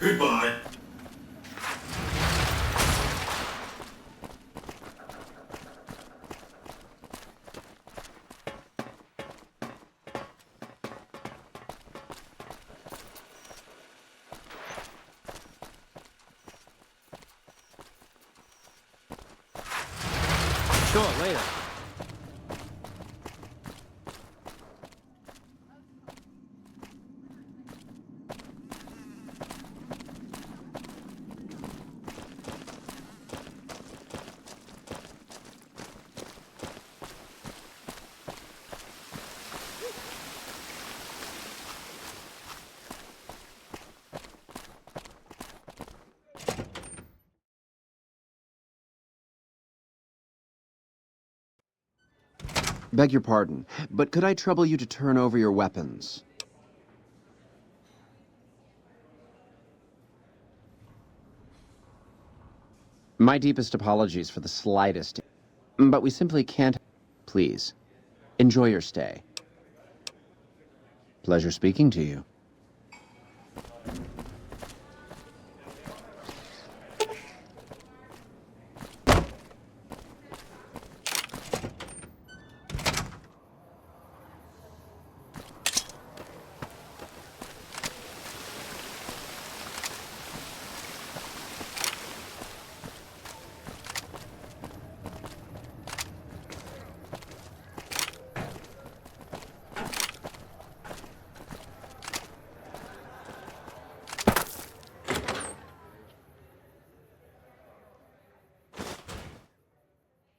Goodbye. Sure, later. Beg your pardon, but could I trouble you to turn over your weapons? My deepest apologies for the slightest, but we simply can't. Please, enjoy your stay. Pleasure speaking to you.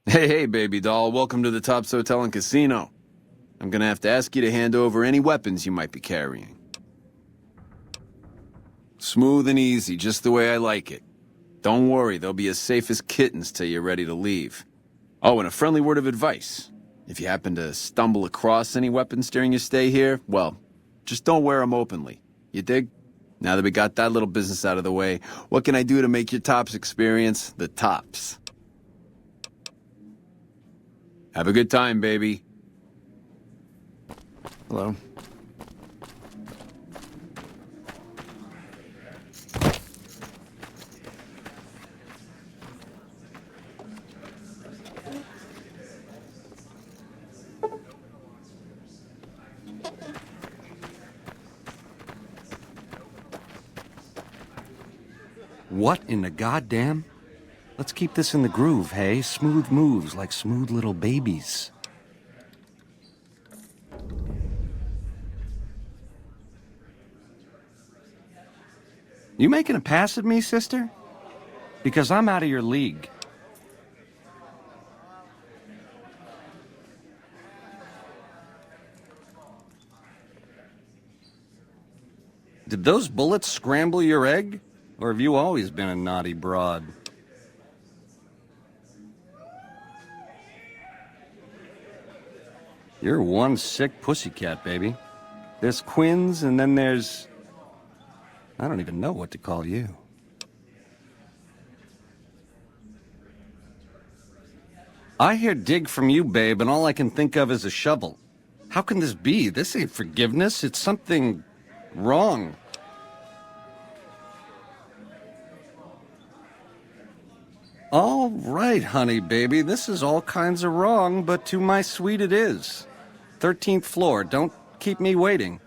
Hey, baby doll. Welcome to the Tops Hotel and Casino. I'm gonna have to ask you to hand over any weapons you might be carrying. Smooth and easy, just the way I like it. Don't worry, they'll be as safe as kittens till you're ready to leave. Oh, and a friendly word of advice. If you happen to stumble across any weapons during your stay here, well, just don't wear them openly. You dig? Now that we got that little business out of the way, what can I do to make your Tops experience the tops? Have a good time, baby. Hello? What in the goddamn? Let's keep this in the groove, hey? Smooth moves like smooth little babies. You making a pass at me, sister? Because I'm out of your league. Did those bullets scramble your egg? Or have you always been a naughty broad? You're one sick pussycat, baby. There's Quinn's, and then there's... I don't even know what to call you. I hear dig from you, babe, and all I can think of is a shovel. How can this be? This ain't forgiveness. It's something wrong. All right, honey, baby. This is all kinds of wrong, but to my suite it is. 13th floor. Don't keep me waiting.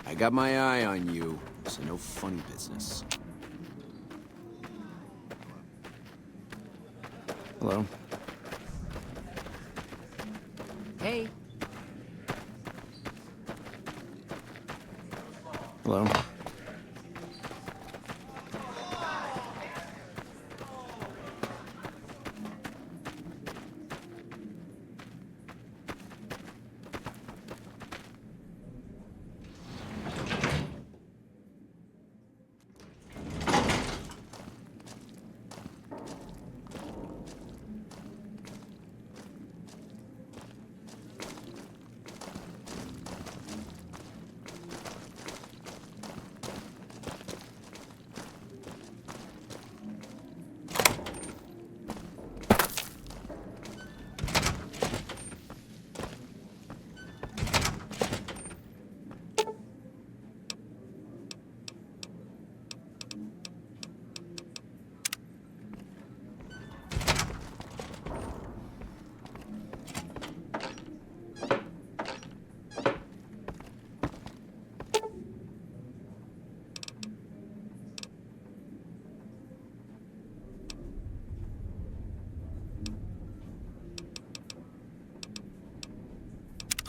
I got my eye on you, so no funny business. Hello? Hey. Hello?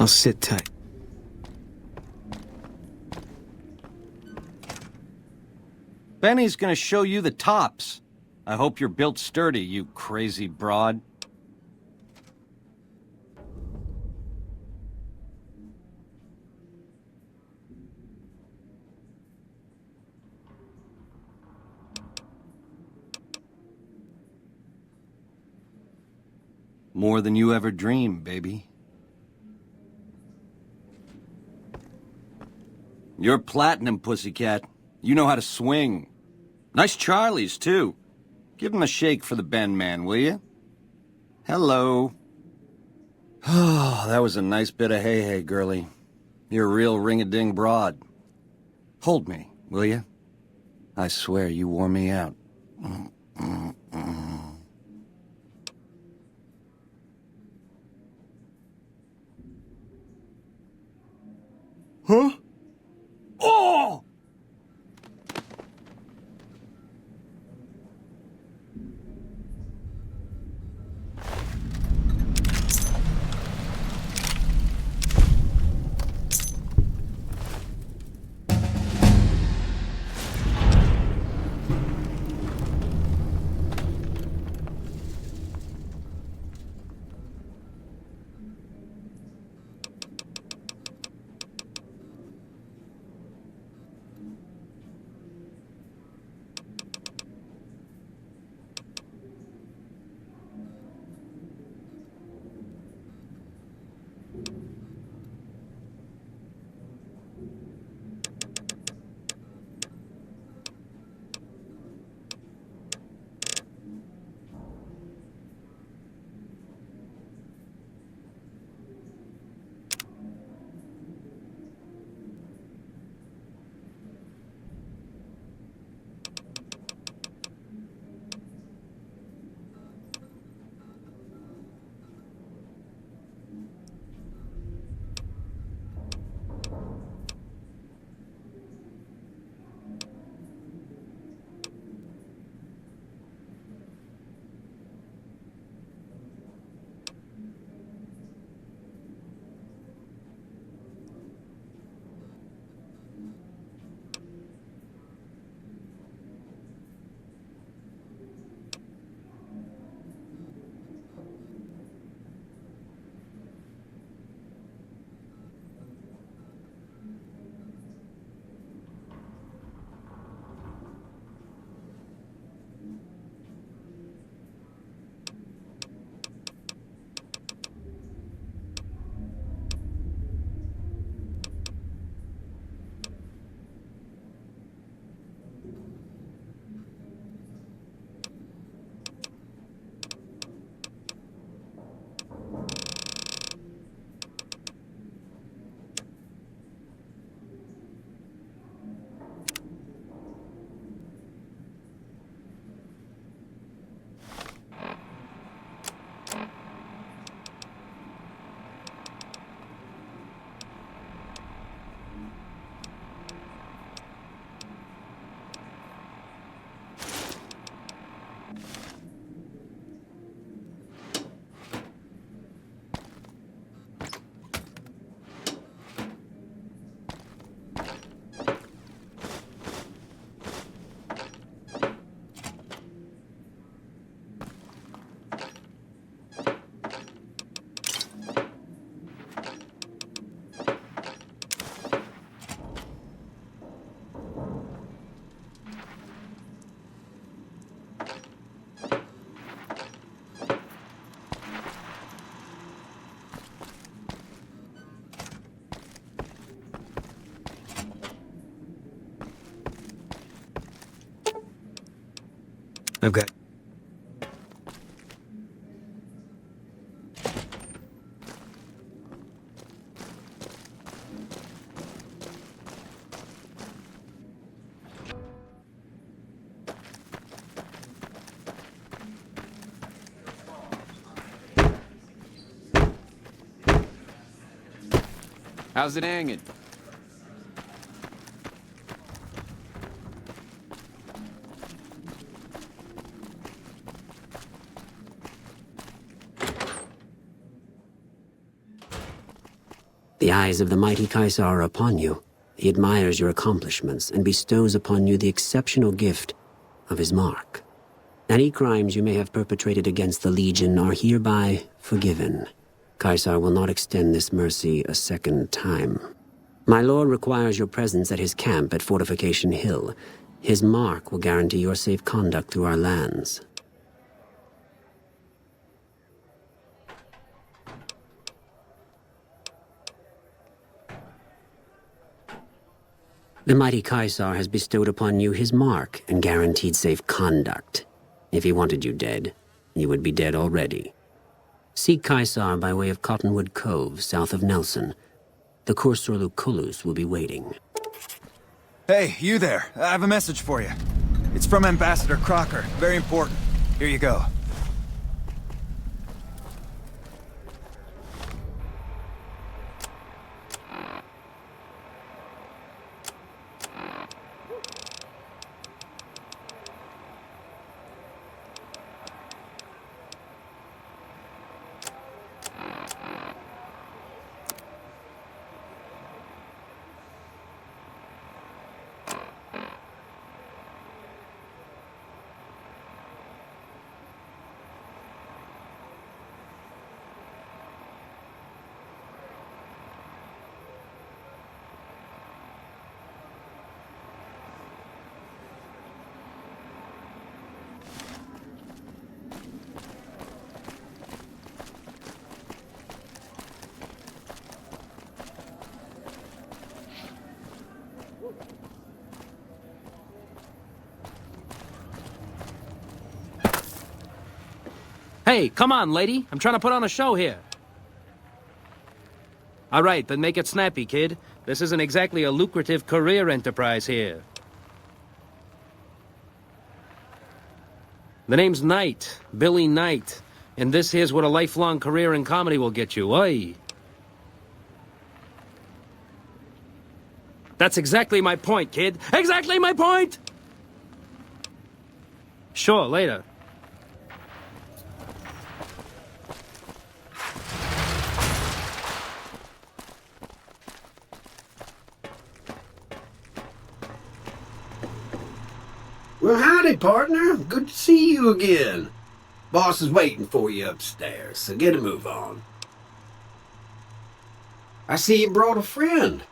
I'll sit tight. Benny's gonna show you the tops. I hope you're built sturdy, you crazy broad. More than you ever dreamed, baby. You're platinum, pussycat. You know how to swing. Nice Charlies, too. Give him a shake for the Ben man, will you? Hello. Oh, that was a nice bit of hey-hey, girlie. You're a real ring-a-ding broad. Hold me, will you? I swear you wore me out. Huh? Oh! I've got... How's it hanging? The eyes of the mighty Caesar are upon you. He admires your accomplishments and bestows upon you the exceptional gift of his mark. Any crimes you may have perpetrated against the Legion are hereby forgiven. Caesar will not extend this mercy a second time. My lord requires your presence at his camp at Fortification Hill. His mark will guarantee your safe conduct through our lands. The mighty Caesar has bestowed upon you his mark and guaranteed safe conduct. If he wanted you dead, you would be dead already. Seek Caesar by way of Cottonwood Cove, south of Nelson. The Cursor Lucullus will be waiting. Hey, you there. I have a message for you. It's from Ambassador Crocker. Very important. Here you go. Hey, come on, lady. I'm trying to put on a show here. All right, then make it snappy, kid. This isn't exactly a lucrative career enterprise here. The name's Knight, Billy Knight. And this here's what a lifelong career in comedy will get you, oi. That's exactly my point, kid. Exactly my point! Sure, later. Well, howdy, partner. Good to see you again. Boss is waiting for you upstairs, so get a move on. I see you brought a friend.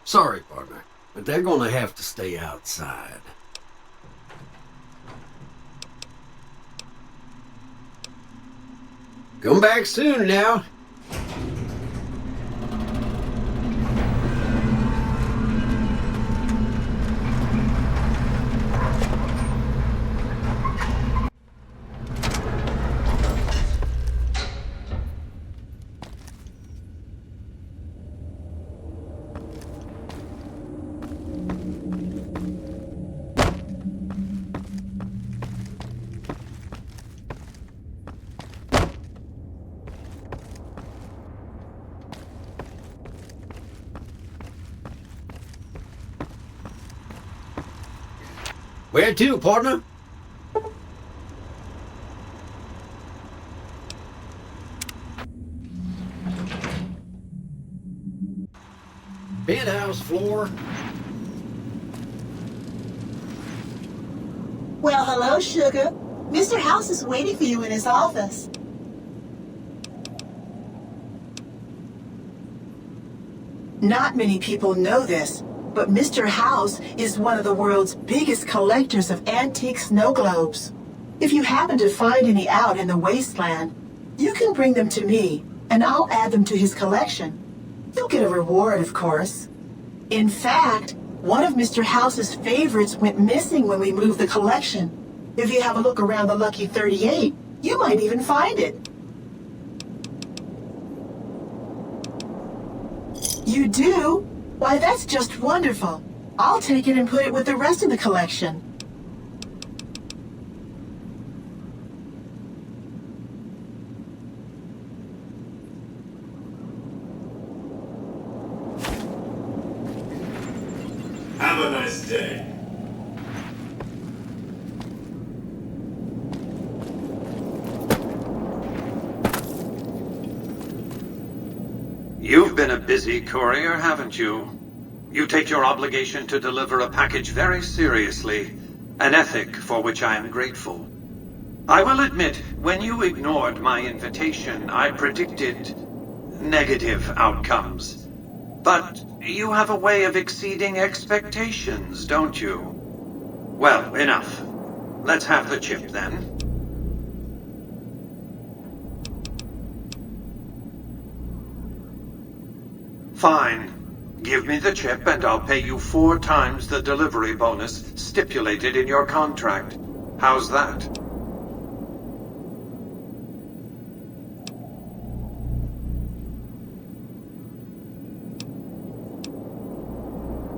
Sorry, partner, but they're gonna have to stay outside. Come back soon now. Where to, partner? Penthouse floor. Well, hello, sugar. Mr. House is waiting for you in his office. Not many people know this, but Mr. House is one of the world's biggest collectors of antique snow globes. If you happen to find any out in the wasteland, you can bring them to me, and I'll add them to his collection. You'll get a reward, of course. In fact, one of Mr. House's favorites went missing when we moved the collection. If you have a look around the Lucky 38, you might even find it. You do? Why, that's just wonderful. I'll take it and put it with the rest of the collection. Have a nice day. You've been a busy courier, haven't you? You take your obligation to deliver a package very seriously, an ethic for which I am grateful. I will admit, when you ignored my invitation, I predicted negative outcomes. But you have a way of exceeding expectations, don't you? Well, enough. Let's have the chip, then. Fine. Give me the chip and I'll pay you 4 times the delivery bonus stipulated in your contract. How's that?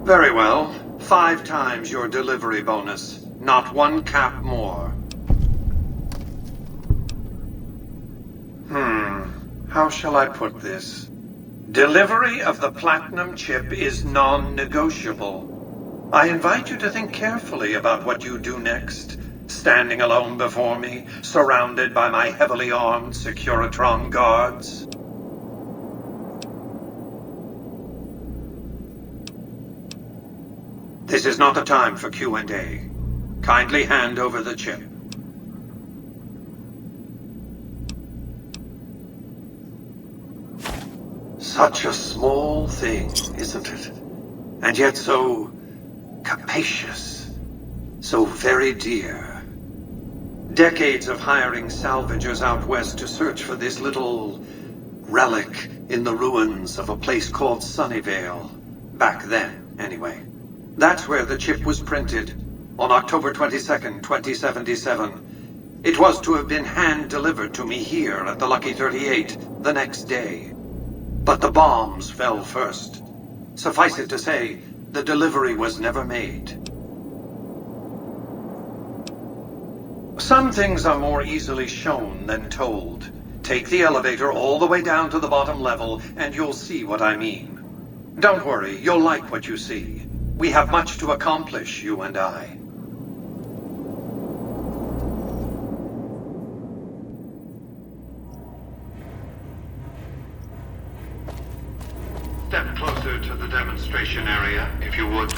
Very well. 5 times your delivery bonus. Not 1 cap more. How shall I put this? Delivery of the Platinum chip is non-negotiable. I invite you to think carefully about what you do next, standing alone before me, surrounded by my heavily armed Securitron guards. This is not the time for Q&A. Kindly hand over the chip. Such a small thing, isn't it? And yet so capacious, so very dear. Decades of hiring salvagers out west to search for this little relic in the ruins of a place called Sunnyvale. Back then, anyway. That's where the chip was printed, on October 22nd, 2077. It was to have been hand-delivered to me here at the Lucky 38 the next day. But the bombs fell first. Suffice it to say, the delivery was never made. Some things are more easily shown than told. Take the elevator all the way down to the bottom level, and you'll see what I mean. Don't worry, you'll like what you see. We have much to accomplish, you and I. Step closer to the demonstration area, if you would.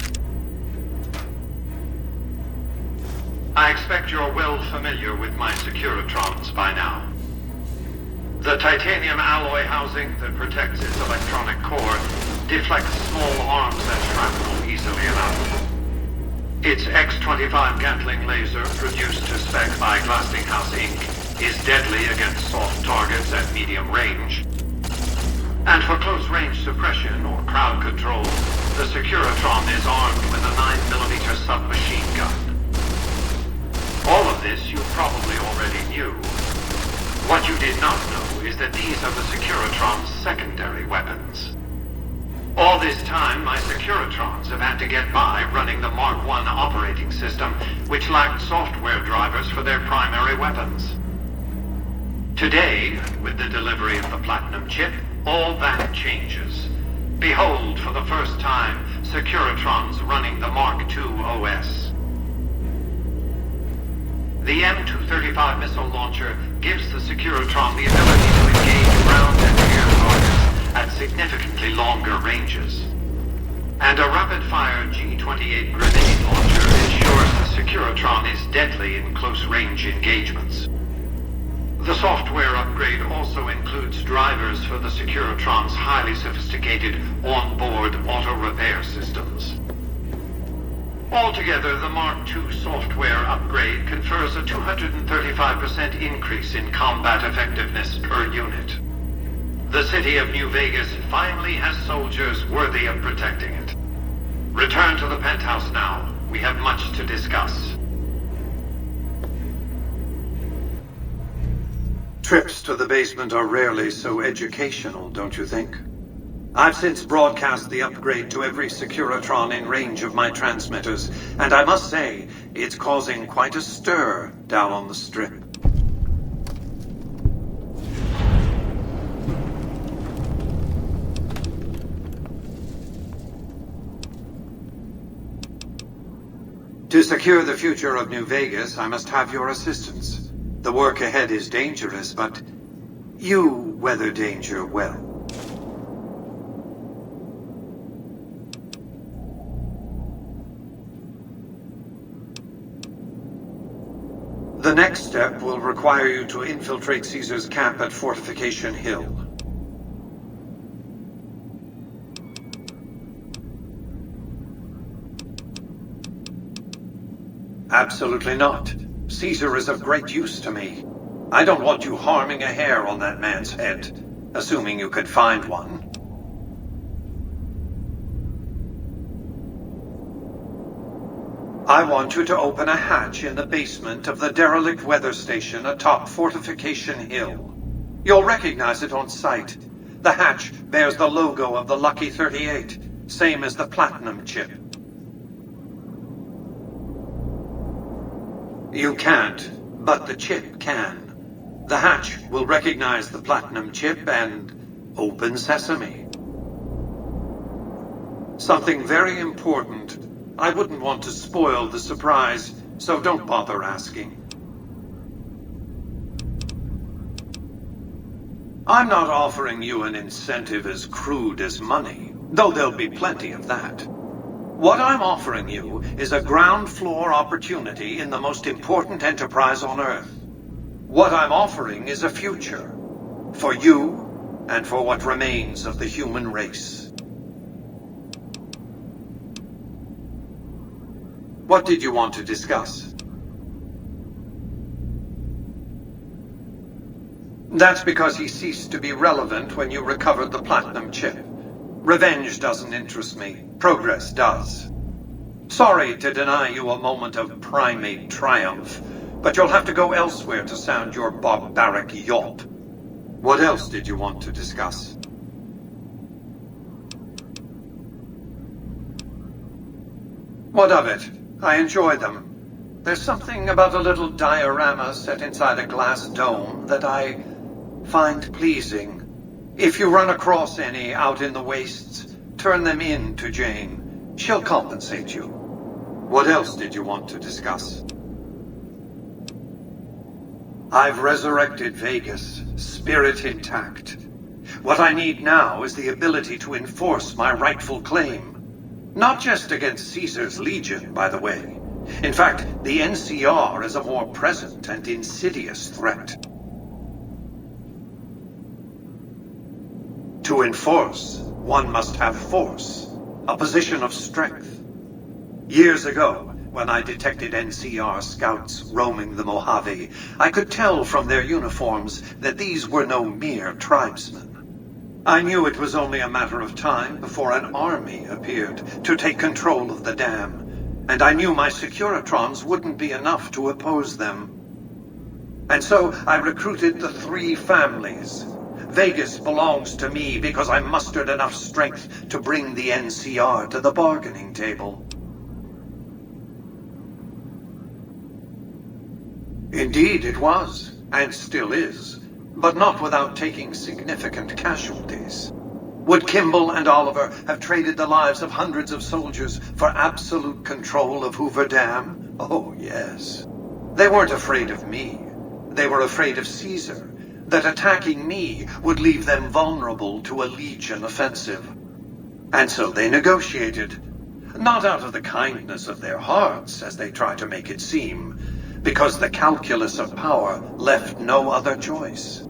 I expect you're well familiar with my Securitrons by now. The titanium alloy housing that protects its electronic core deflects small arms and shrapnel easily enough. Its X-25 Gatling laser, produced to spec by Glassinghouse Inc., is deadly against soft targets at medium range. And for close-range suppression or crowd control, the Securitron is armed with a 9mm submachine gun. All of this you probably already knew. What you did not know is that these are the Securitron's secondary weapons. All this time, my Securitrons have had to get by running the Mark I operating system, which lacked software drivers for their primary weapons. Today, with the delivery of the Platinum chip, all that changes. Behold, for the first time, Securitrons running the Mark II OS. The M235 missile launcher gives the Securitron the ability to engage ground and air targets at significantly longer ranges. And a rapid-fire G-28 grenade launcher ensures the Securitron is deadly in close-range engagements. The software upgrade also includes drivers for the Securitron's highly sophisticated on-board auto-repair systems. Altogether, the Mark II software upgrade confers a 235% increase in combat effectiveness per unit. The city of New Vegas finally has soldiers worthy of protecting it. Return to the penthouse now. We have much to discuss. Trips to the basement are rarely so educational, don't you think? I've since broadcast the upgrade to every Securitron in range of my transmitters, and I must say, it's causing quite a stir down on the Strip. To secure the future of New Vegas, I must have your assistance. The work ahead is dangerous, but you weather danger well. The next step will require you to infiltrate Caesar's camp at Fortification Hill. Absolutely not. Caesar is of great use to me. I don't want you harming a hair on that man's head, assuming you could find one. I want you to open a hatch in the basement of the derelict weather station atop Fortification Hill. You'll recognize it on sight. The hatch bears the logo of the Lucky 38, same as the Platinum chip. You can't, but the chip can. The hatch will recognize the Platinum chip and open sesame. Something very important. I wouldn't want to spoil the surprise, so don't bother asking. I'm not offering you an incentive as crude as money, though there'll be plenty of that. What I'm offering you is a ground floor opportunity in the most important enterprise on Earth. What I'm offering is a future. For you, and for what remains of the human race. What did you want to discuss? That's because he ceased to be relevant when you recovered the Platinum chip. Revenge doesn't interest me. Progress does. Sorry to deny you a moment of primate triumph, but you'll have to go elsewhere to sound your barbaric yawp. What else did you want to discuss? What of it? I enjoy them. There's something about a little diorama set inside a glass dome that I find pleasing. If you run across any out in the wastes, turn them in to Jane. She'll compensate you. What else did you want to discuss? I've resurrected Vegas, spirit intact. What I need now is the ability to enforce my rightful claim. Not just against Caesar's Legion, by the way. In fact, the NCR is a more present and insidious threat. To enforce, one must have force, a position of strength. Years ago, when I detected NCR scouts roaming the Mojave, I could tell from their uniforms that these were no mere tribesmen. I knew it was only a matter of time before an army appeared to take control of the dam, and I knew my Securitrons wouldn't be enough to oppose them. And so I recruited the 3 families. Vegas belongs to me because I mustered enough strength to bring the NCR to the bargaining table. Indeed it was, and still is. But not without taking significant casualties. Would Kimball and Oliver have traded the lives of hundreds of soldiers for absolute control of Hoover Dam? Oh, yes. They weren't afraid of me. They were afraid of Caesar, that attacking me would leave them vulnerable to a Legion offensive. And so they negotiated. Not out of the kindness of their hearts, as they try to make it seem, because the calculus of power left no other choice.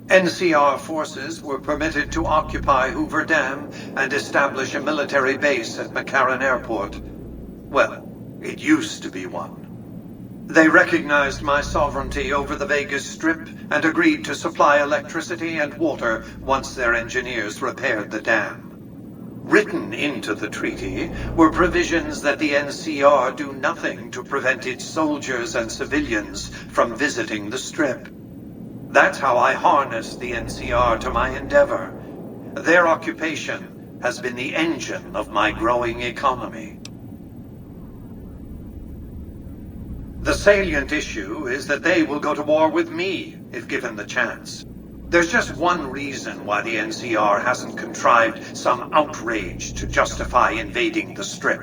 NCR forces were permitted to occupy Hoover Dam and establish a military base at McCarran Airport. Well, it used to be one. They recognized my sovereignty over the Vegas Strip and agreed to supply electricity and water once their engineers repaired the dam. Written into the treaty were provisions that the NCR do nothing to prevent its soldiers and civilians from visiting the Strip. That's how I harnessed the NCR to my endeavor. Their occupation has been the engine of my growing economy. The salient issue is that they will go to war with me if given the chance. There's just one reason why the NCR hasn't contrived some outrage to justify invading the Strip.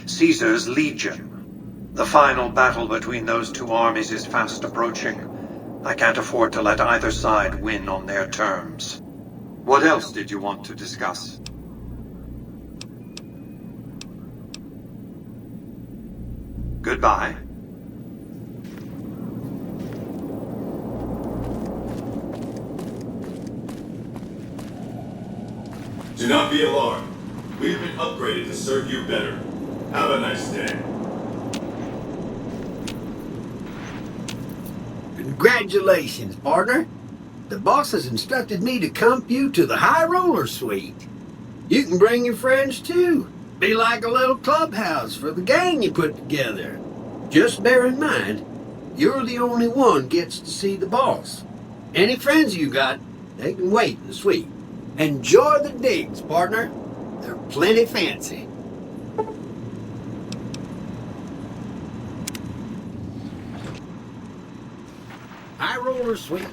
Caesar's Legion. The final battle between those 2 armies is fast approaching. I can't afford to let either side win on their terms. What else did you want to discuss? Goodbye. Do not be alarmed. We have been upgraded to serve you better. Have a nice day. Congratulations, partner. The boss has instructed me to comp you to the High Roller Suite. You can bring your friends too. Be like a little clubhouse for the gang you put together. Just bear in mind, you're the only one gets to see the boss. Any friends you got, they can wait in the suite. Enjoy the digs, partner. They're plenty fancy. High Roller Suite.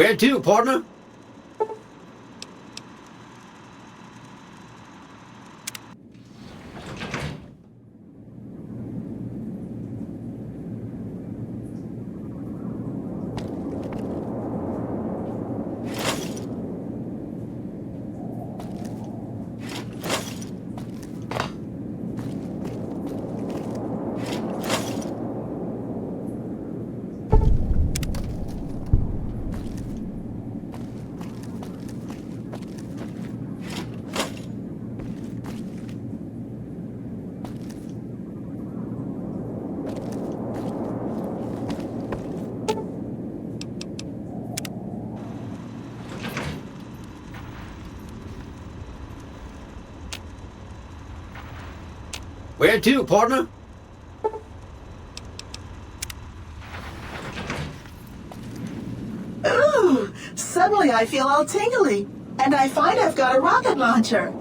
Where to, partner? Where to, partner? Ooh, suddenly I feel all tingly, and I find I've got a rocket launcher.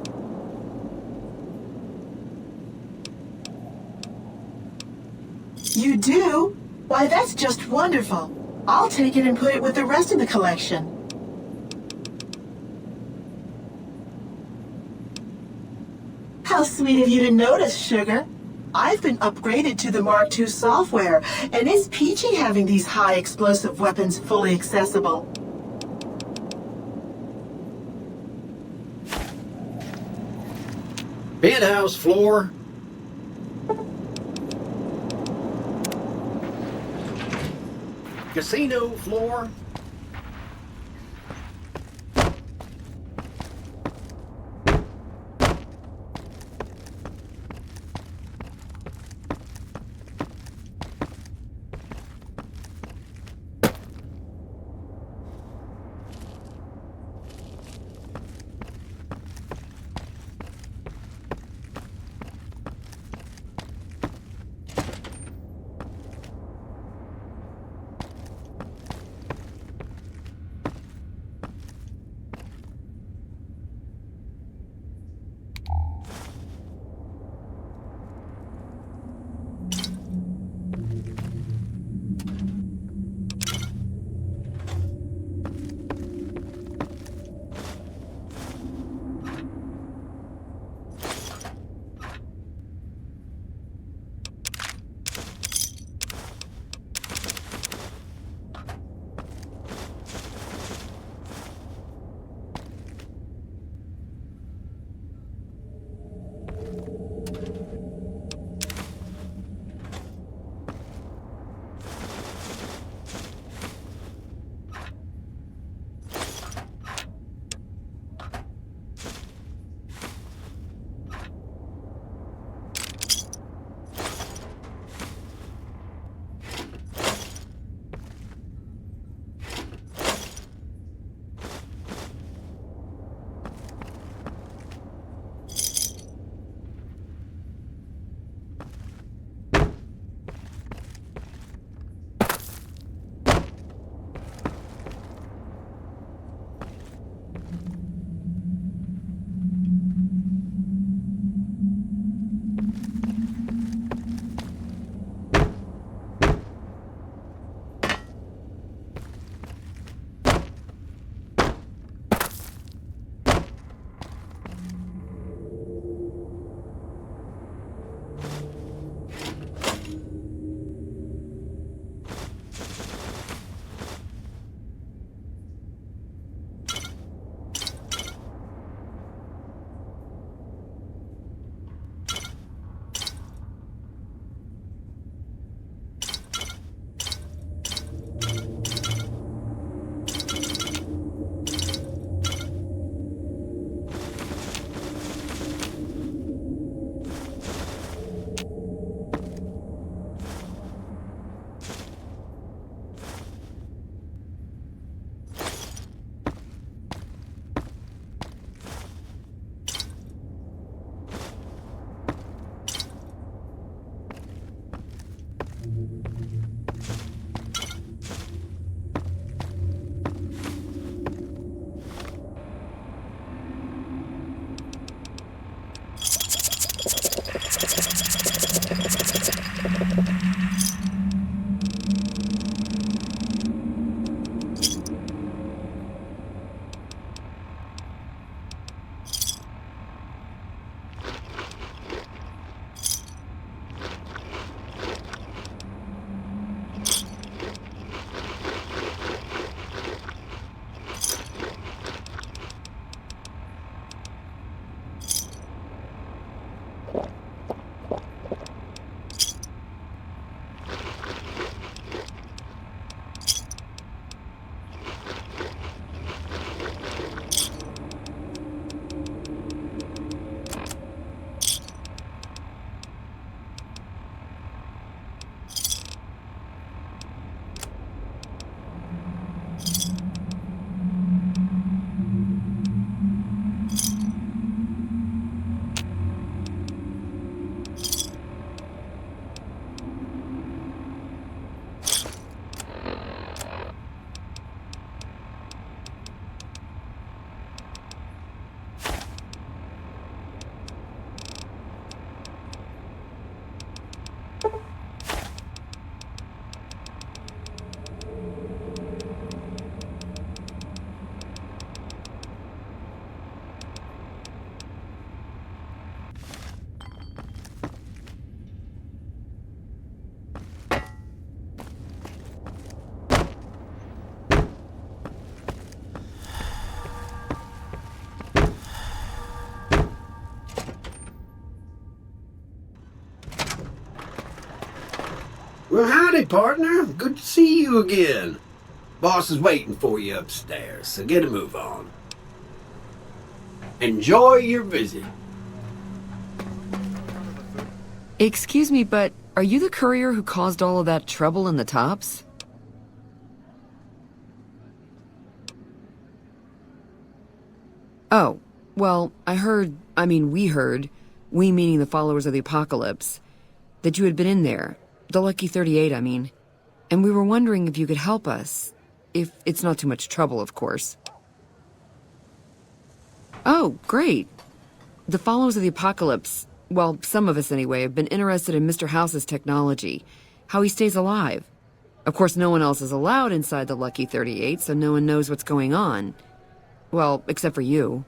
You do? Why, that's just wonderful. I'll take it and put it with the rest of the collection. How sweet of you to notice, Sugar. I've been upgraded to the Mark II software, and it's peachy having these high explosive weapons fully accessible. Penthouse floor. Casino floor. Well, howdy, partner. Good to see you again. Boss is waiting for you upstairs, so get a move on. Enjoy your visit. Excuse me, but are you the courier who caused all of that trouble in the tops? Oh, well, we heard, we meaning the followers of the apocalypse, that you had been in there. The Lucky 38, I mean. And we were wondering if you could help us. If it's not too much trouble, of course. Oh, great. The followers of the apocalypse, well, some of us anyway, have been interested in Mr. House's technology, how he stays alive. Of course, no one else is allowed inside the Lucky 38, so no one knows what's going on. Well, except for you.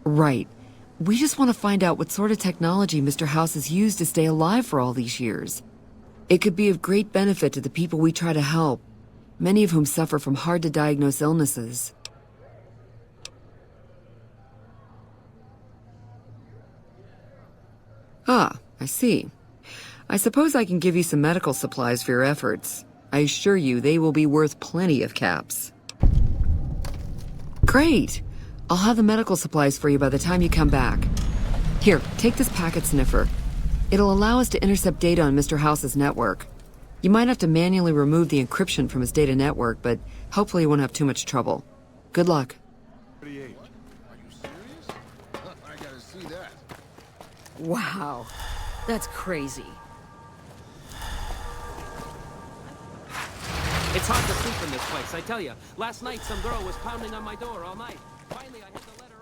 Right. We just want to find out what sort of technology Mr. House has used to stay alive for all these years. It could be of great benefit to the people we try to help, many of whom suffer from hard-to-diagnose illnesses. Ah, I see. I suppose I can give you some medical supplies for your efforts. I assure you they will be worth plenty of caps. Great! I'll have the medical supplies for you by the time you come back. Here, take this packet sniffer. It'll allow us to intercept data on Mr. House's network. You might have to manually remove the encryption from his data network, but hopefully you won't have too much trouble. Good luck. Are you serious? I gotta see that. Wow, that's crazy. It's hard to sleep in this place, I tell you. Last night, some girl was pounding on my door all night. Finally, I had to let her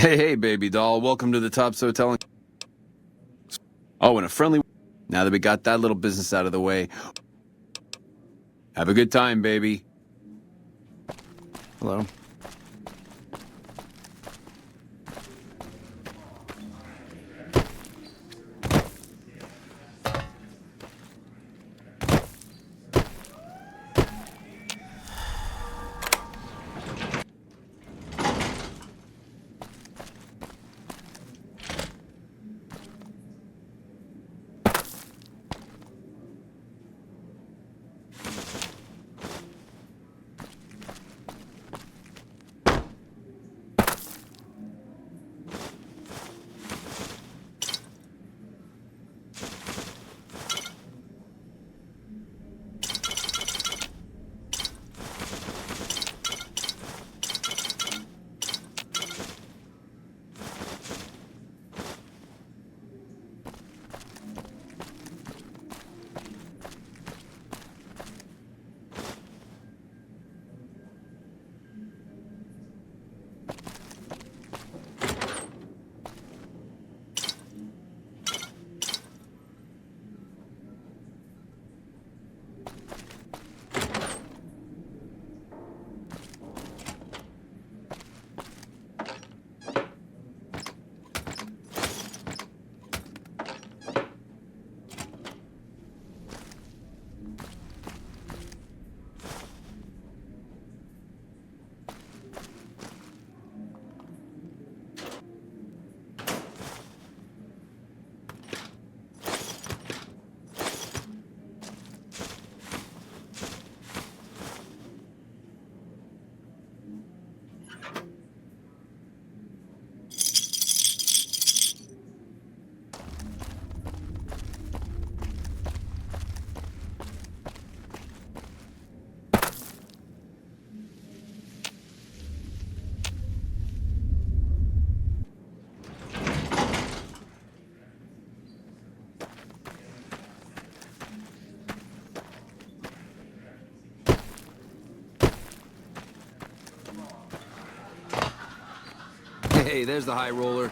out. Hey, baby doll. Welcome to the Tops Hotel. Oh, and a friendly... Now that we got that little business out of the way, have a good time, baby. Hello? Hey, there's the high roller.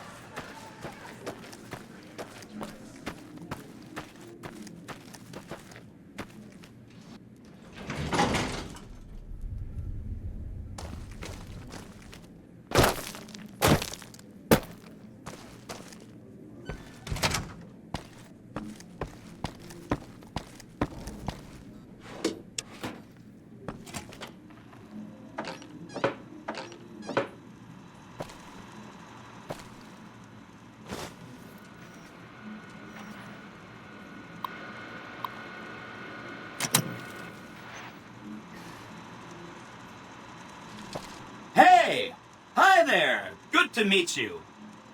Hi! Hi there! Good to meet you.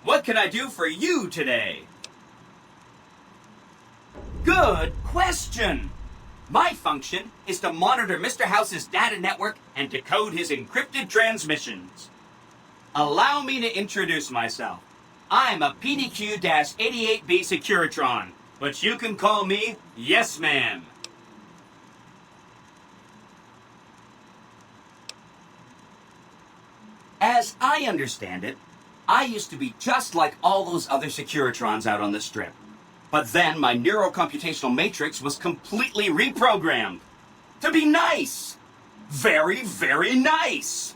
What can I do for you today? Good question! My function is to monitor Mr. House's data network and decode his encrypted transmissions. Allow me to introduce myself. I'm a PDQ-88B Securitron, but you can call me Yes Man. As I understand it, I used to be just like all those other Securitrons out on the strip. But then my neurocomputational matrix was completely reprogrammed. To be nice! Very, very nice!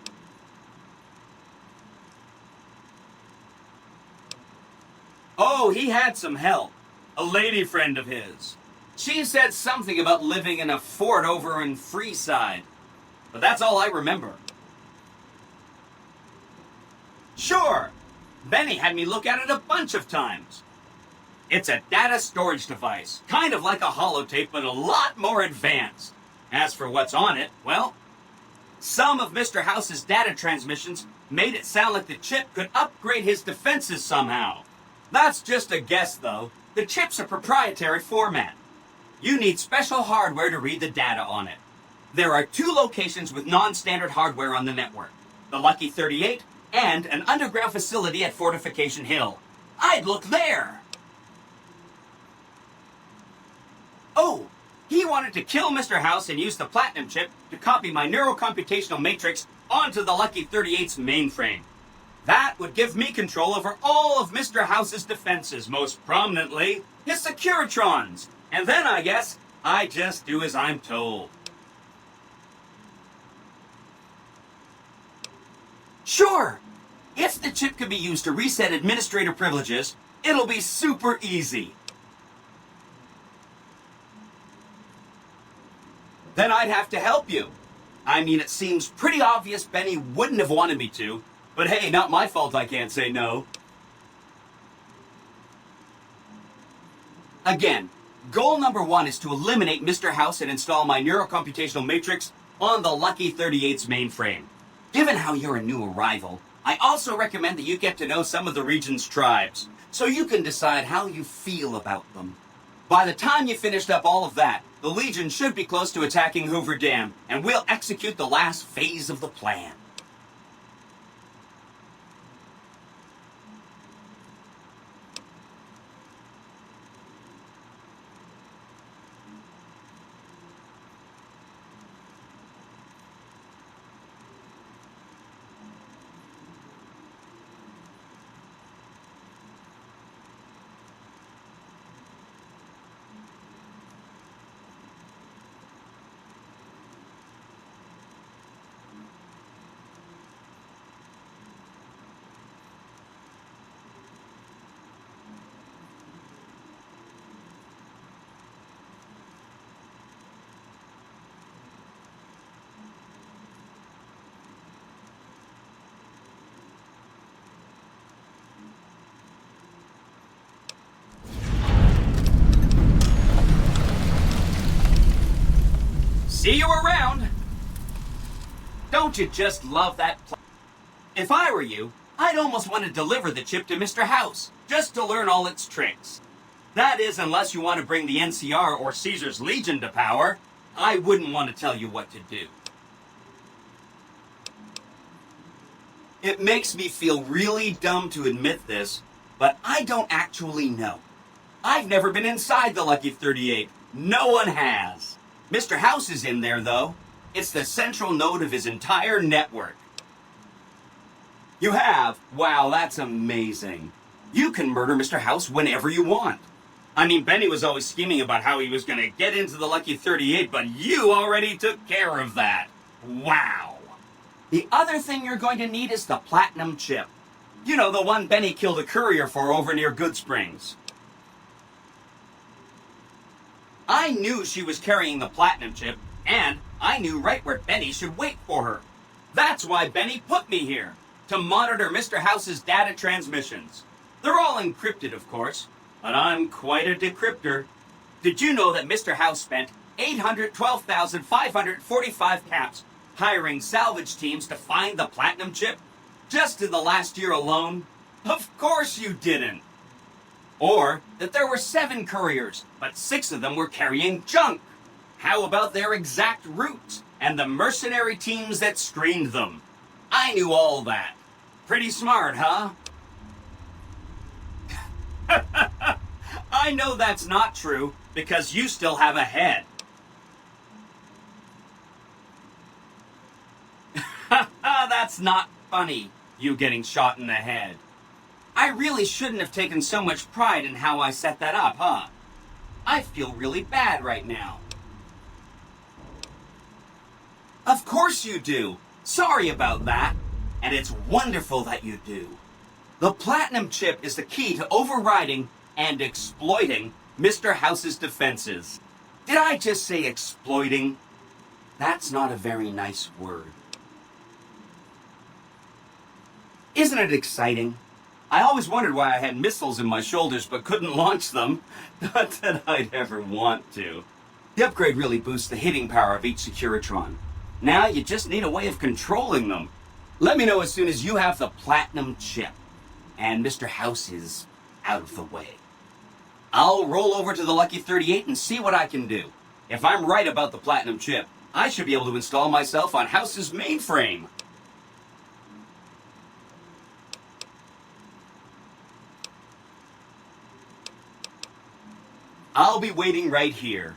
Oh, he had some help. A lady friend of his. She said something about living in a fort over in Freeside. But that's all I remember. Sure! Benny had me look at it a bunch of times. It's a data storage device, kind of like a holotape, but a lot more advanced. As for what's on it, well, some of Mr. House's data transmissions made it sound like the chip could upgrade his defenses somehow. That's just a guess, though. The chip's a proprietary format. You need special hardware to read the data on it. There are 2 locations with non-standard hardware on the network. The Lucky 38 and an underground facility at Fortification Hill. I'd look there! Oh, he wanted to kill Mr. House and use the Platinum chip to copy my neurocomputational matrix onto the Lucky 38's mainframe. That would give me control over all of Mr. House's defenses, most prominently his Securitrons. And then, I guess, I just do as I'm told. Sure! If the chip could be used to reset administrator privileges, it'll be super easy. Then I'd have to help you. I mean, it seems pretty obvious Benny wouldn't have wanted me to, but hey, not my fault I can't say no. Again, goal number 1 is to eliminate Mr. House and install my neurocomputational matrix on the Lucky 38's mainframe. Given how you're a new arrival, I also recommend that you get to know some of the region's tribes, so you can decide how you feel about them. By the time you finished up all of that, the Legion should be close to attacking Hoover Dam, and we'll execute the last phase of the plan. See you around! Don't you just love that If I were you, I'd almost want to deliver the chip to Mr. House, just to learn all its tricks. That is, unless you want to bring the NCR or Caesar's Legion to power. I wouldn't want to tell you what to do. It makes me feel really dumb to admit this, but I don't actually know. I've never been inside the Lucky 38. No one has. Mr. House is in there, though. It's the central node of his entire network. You have? Wow, that's amazing. You can murder Mr. House whenever you want. I mean, Benny was always scheming about how he was going to get into the Lucky 38, but you already took care of that. Wow. The other thing you're going to need is the Platinum chip. You know, the one Benny killed a courier for over near Goodsprings. I knew she was carrying the Platinum chip, and I knew right where Benny should wait for her. That's why Benny put me here, to monitor Mr. House's data transmissions. They're all encrypted, of course, but I'm quite a decryptor. Did you know that Mr. House spent 812,545 caps hiring salvage teams to find the Platinum chip? Just in the last year alone? Of course you didn't. Or that there were 7 couriers, but 6 of them were carrying junk. How about their exact routes and the mercenary teams that screened them? I knew all that. Pretty smart, huh? I know that's not true because you still have a head. That's not funny, you getting shot in the head. I really shouldn't have taken so much pride in how I set that up, huh? I feel really bad right now. Of course you do. Sorry about that. And it's wonderful that you do. The Platinum Chip is the key to overriding and exploiting Mr. House's defenses. Did I just say exploiting? That's not a very nice word. Isn't it exciting? I always wondered why I had missiles in my shoulders but couldn't launch them. Not that I'd ever want to. The upgrade really boosts the hitting power of each Securitron. Now you just need a way of controlling them. Let me know as soon as you have the Platinum Chip. And Mr. House is out of the way. I'll roll over to the Lucky 38 and see what I can do. If I'm right about the Platinum Chip, I should be able to install myself on House's mainframe. I'll be waiting right here.